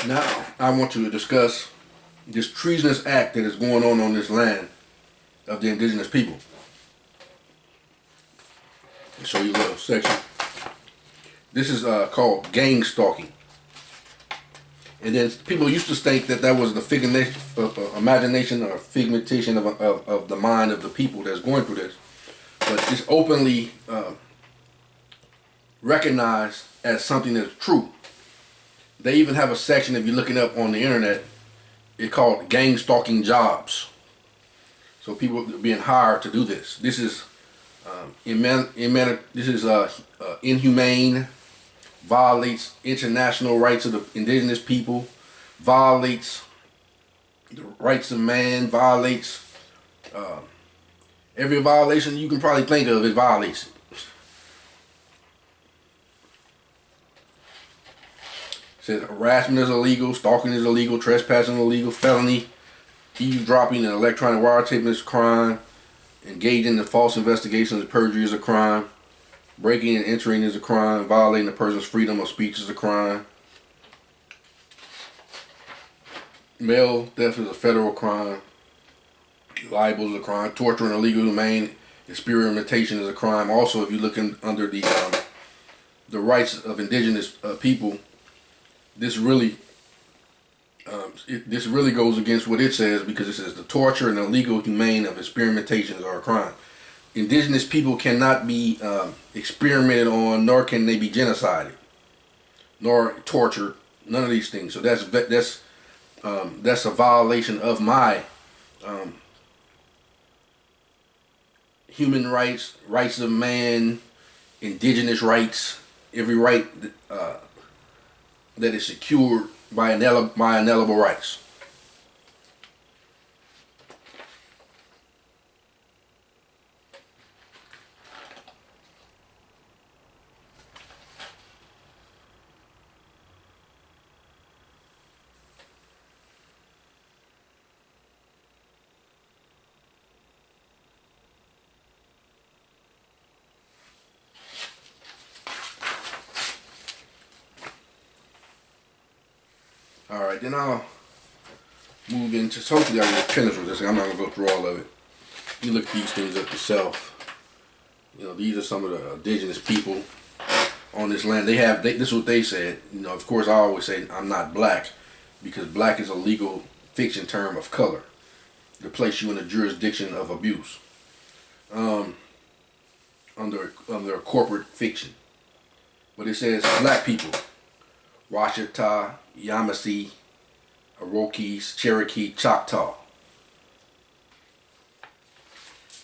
Now, I want to discuss this treasonous act that is going on this land of the indigenous people. I'll show you a little section. This is called gang stalking. And then people used to think that that was the imagination or figmentation of the mind of the people that's going through this. But it's openly recognized as something that's true. They even have a section, if you're looking up on the internet, it's called gang stalking jobs. So people are being hired to do this. This is inhumane, violates international rights of the indigenous people, violates the rights of man, violates every violation you can probably think of. It violates it. Says harassment is illegal, stalking is illegal, trespassing is illegal, felony, eavesdropping and electronic wiretapping is a crime, engaging in false investigations of perjury is a crime, breaking and entering is a crime, violating a person's freedom of speech is a crime, mail theft is a federal crime, libel is a crime, torture and illegal humane experimentation is a crime. Also, if you look under the rights of indigenous people, this really goes against what it says, because it says the torture and illegal humane of experimentations are a crime. Indigenous people cannot be experimented on, nor can they be genocided, nor tortured. None of these things. So that's a violation of my human rights, rights of man, indigenous rights, every right that is secured by inalienable rights. Alright, then I'll move into, so hopefully I get finished with this. I'm not going to go through all of it. You look these things up yourself. You know, these are some of the indigenous people on this land. This is what they said. You know, of course I always say I'm not black, because black is a legal fiction term of color to place you in a jurisdiction of abuse under corporate fiction. But it says black people: Washita, Yamasee, Iroquois, Cherokee, Choctaw.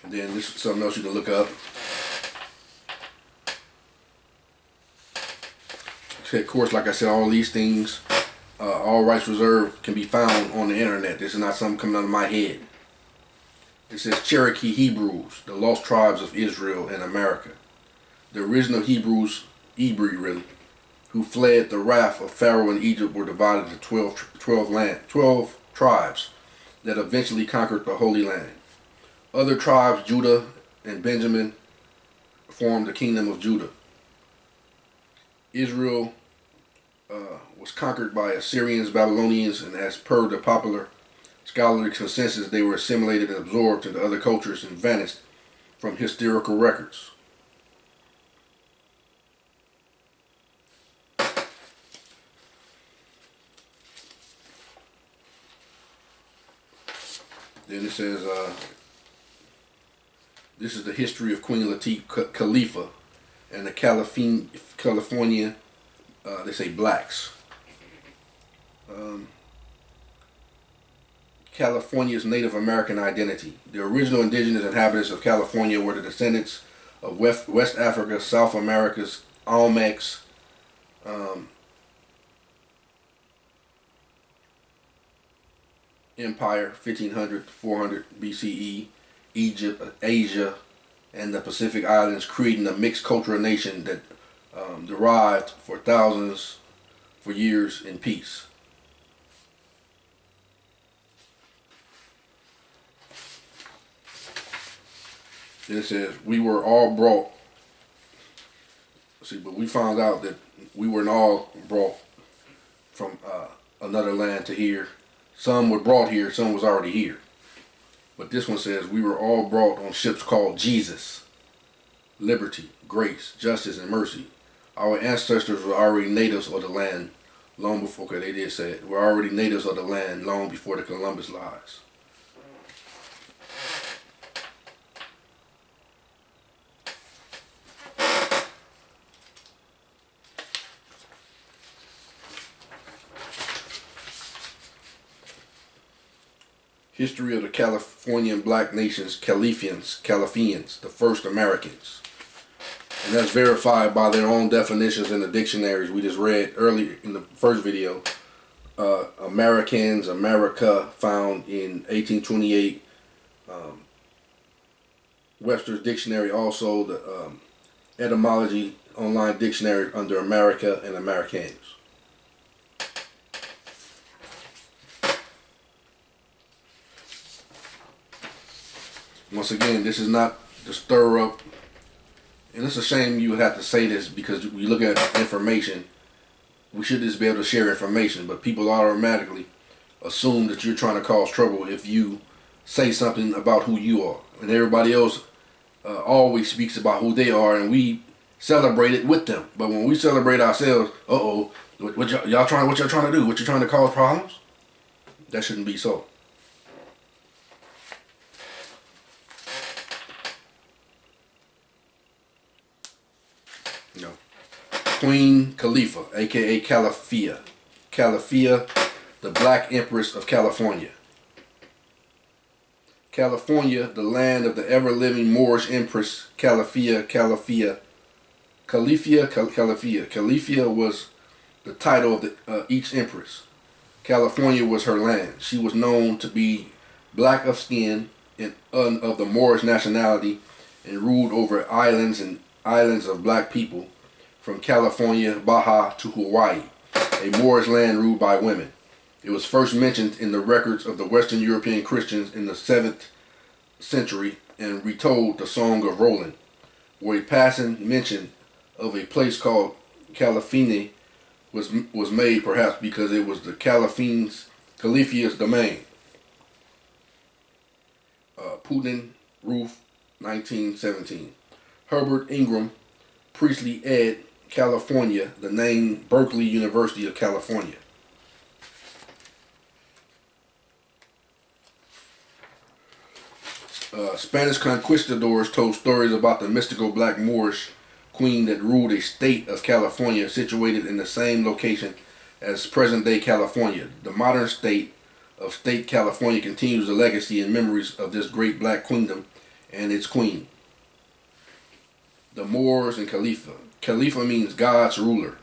And then this is something else you can look up. Of course, like I said, all these things, all rights reserved, can be found on the internet. This is not something coming out of my head. It says Cherokee Hebrews, the lost tribes of Israel and America. The original Hebrews, really, who fled the wrath of Pharaoh in Egypt, were divided into 12 tribes that eventually conquered the Holy Land. Other tribes, Judah and Benjamin, formed the kingdom of Judah. Israel was conquered by Assyrians, Babylonians, and as per the popular scholarly consensus, they were assimilated and absorbed into other cultures and vanished from historical records. Then it says, this is the history of Queen Latifah Khalifa and the California, they say blacks. California's Native American identity. The original indigenous inhabitants of California were the descendants of West Africa, South America's Olmecs, Empire, 1500 to 400 BCE, Egypt, Asia, and the Pacific Islands, creating a mixed cultural nation that derived for thousands for years in peace. Then it says, we were all brought, but we found out that we weren't all brought from another land to here. Some were brought here, some was already here. But this one says, we were all brought on ships called Jesus. Liberty, grace, justice, and mercy. Our ancestors were already natives of the land long before, okay, they did say it, were already natives of the land long before the Columbus lies. History of the Californian black nations, Califians, the first Americans. And that's verified by their own definitions in the dictionaries we just read earlier in the first video. Americans, America, found in 1828. Webster's Dictionary, also the etymology online dictionary under America and Americans. Once again, this is not to stir up, and it's a shame you would have to say this because we look at information. We should just be able to share information, but people automatically assume that you're trying to cause trouble if you say something about who you are. And everybody else always speaks about who they are, and we celebrate it with them. But when we celebrate ourselves, what y'all trying to do? What you trying to cause problems? That shouldn't be so. No. Queen Khalifa, aka Calafia. Calafia, the Black Empress of California. California, the land of the ever-living Moorish Empress Calafia. Calafia was the title of each empress. California was her land. She was known to be black of skin and of the Moorish nationality, and ruled over islands of black people from California, Baja to Hawaii, a Moorish land ruled by women. It was first mentioned in the records of the Western European Christians in the 7th century and retold the Song of Roland, where a passing mention of a place called Calafine was made, perhaps because it was the Califia's domain. Putin, Roof, 1917. Herbert Ingram, Priestley ed. California, the name Berkeley University of California. Spanish conquistadors told stories about the mystical black Moorish queen that ruled a state of California situated in the same location as present-day California. The modern state of State California continues the legacy and memories of this great black queendom and its queen. The Moors and Khalifa. Khalifa means God's ruler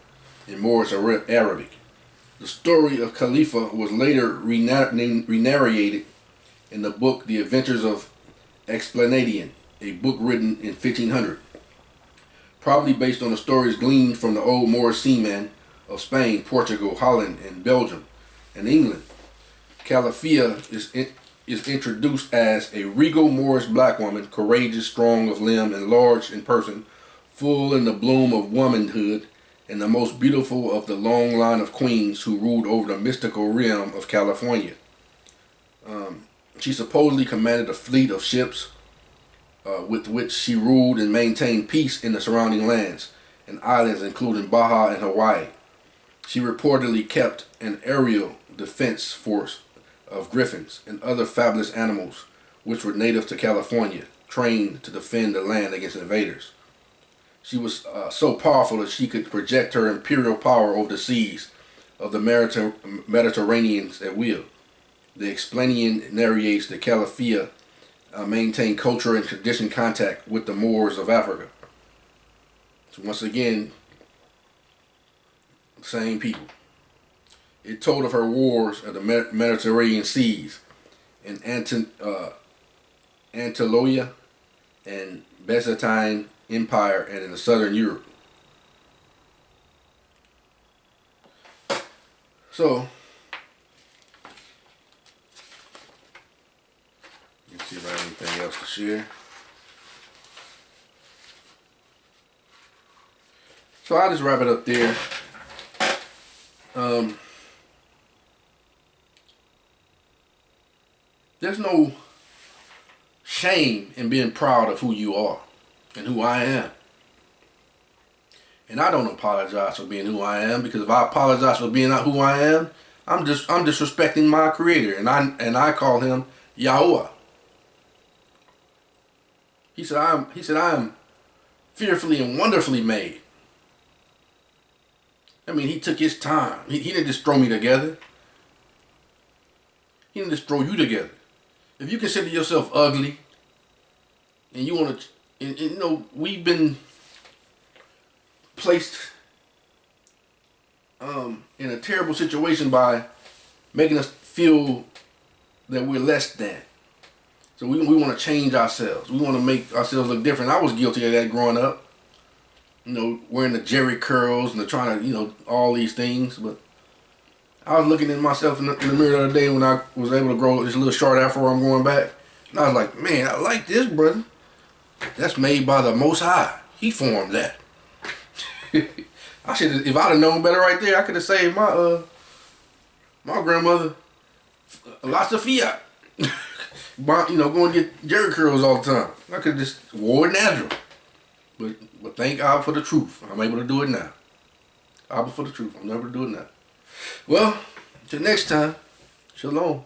in Moorish Arabic. The story of Khalifa was later re-narrated in the book The Adventures of Explanadian, a book written in 1500. Probably based on the stories gleaned from the old Moorish seamen of Spain, Portugal, Holland, and Belgium, and England. Calafia is introduced as a regal Moorish black woman, courageous, strong of limb, and large in person, full in the bloom of womanhood, and the most beautiful of the long line of queens who ruled over the mystical realm of California. She supposedly commanded a fleet of ships with which she ruled and maintained peace in the surrounding lands and islands, including Baja and Hawaii. She reportedly kept an aerial defense force of griffins and other fabulous animals which were native to California, trained to defend the land against invaders. She was so powerful that she could project her imperial power over the seas of the Mediterranean at will. The Explanian narrates that Calafia maintained culture and tradition contact with the Moors of Africa. So once again, same people. It told of her wars at the Mediterranean seas in Anatolia and Byzantine Empire and in the southern Europe. So, let's see if I have anything else to share. So I'll just wrap it up there. there's no shame in being proud of who you are and who I am. And I don't apologize for being who I am, because if I apologize for being not who I am, I'm disrespecting my Creator, and I call Him Yahuwah. He said I am fearfully and wonderfully made. I mean, He took His time. He didn't just throw me together. He didn't just throw you together. If you consider yourself ugly, and you want to, and you know, we've been placed in a terrible situation by making us feel that we're less than. So we want to change ourselves. We want to make ourselves look different. I was guilty of that growing up. You know, wearing the Jerry curls and trying to, you know, all these things. But I was looking at myself in the mirror the other day when I was able to grow this little short afro I'm going back. And I was like, man, I like this, brother. That's made by the Most High. He formed that. I should, if I'd have known better right there, I could have saved my grandmother lots of fiat. You know, going to get Jerry curls all the time. I could have just wore it natural. But thank God for the truth. I'm able to do it now. Abba for the truth. I'm able to do it now. Well, until next time, shalom.